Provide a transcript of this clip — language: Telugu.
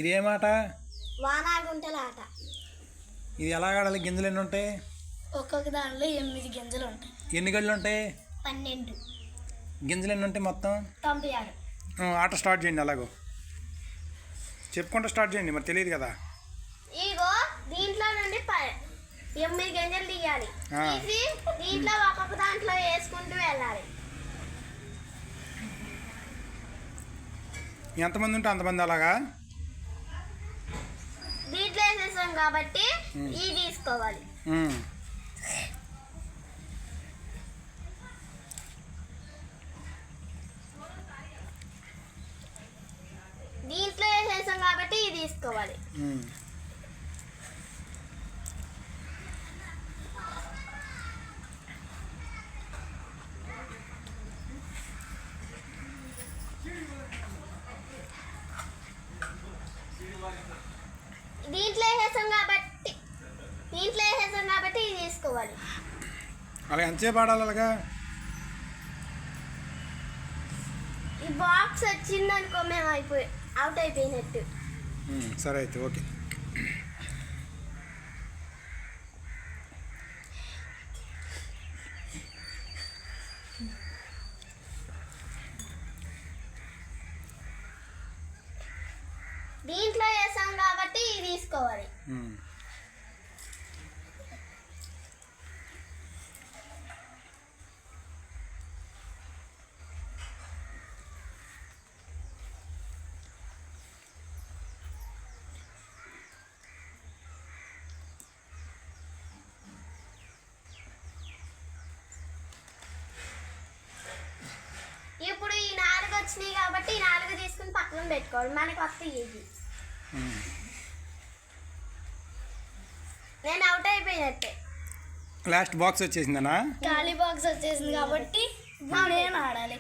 ఇది ఏమాట? వానాగుంటల ఆట. ఇది ఎలా ఆడాలి? గింజలు ఎన్ని ఉంటాయి? ఒక్కొక్క దానిలో 8 గింజలు ఉంటాయి. ఎన్ని గళ్ళు ఉంటాయి? 12. గింజలు ఎన్ని ఉంటాయి మొత్తం? 96. ఆట స్టార్ట్ చేయండి. అలాగో చెప్పుకుంటూ స్టార్ట్ చేయండి, మరి తెలియదు కదా. ఇగో దీంట్లో నుండి 8 గింజలు తీయాలి. తీసి దీంట్లో ఒక్కొక్క దాంట్లో వేసుకుంటూ వెళ్ళాలి. ఎంతమంది ఉంటే అంతమంది అలాగా దీంట్లో వేసేసాం కాబట్టి ఇవి తీసుకోవాలి. దీంట్లో వేసేసాం కాబట్టి ఇది తీసుకోవాలి. దీంట్లో వేసేసాం కాబట్టి ఇది తీసుకోవాలి. అలా ఎంతసేపు ఆడాలి? అలాగా ఈ బాక్స్ వచ్చిందనుకో మేము అవుట్ అయిపోయినట్టు. సరే అయితే ఓకే. దీంట్లో వేసాం కాబట్టి ఇది తీసుకోవాలి. ఇప్పుడు ఈ 4 వచ్చినాయి కాబట్టి ఈ 4 తీసుకుని పక్కన పెట్టుకోవాలి. మనకి వస్తాయి ఇది. నేను అవుట్ అయిపోయినట్టే. లాస్ట్ బాక్స్ వచ్చేసిందనా? ఖాళీ బాక్స్ వచ్చేసింది కాబట్టి నేను ఆడాలి.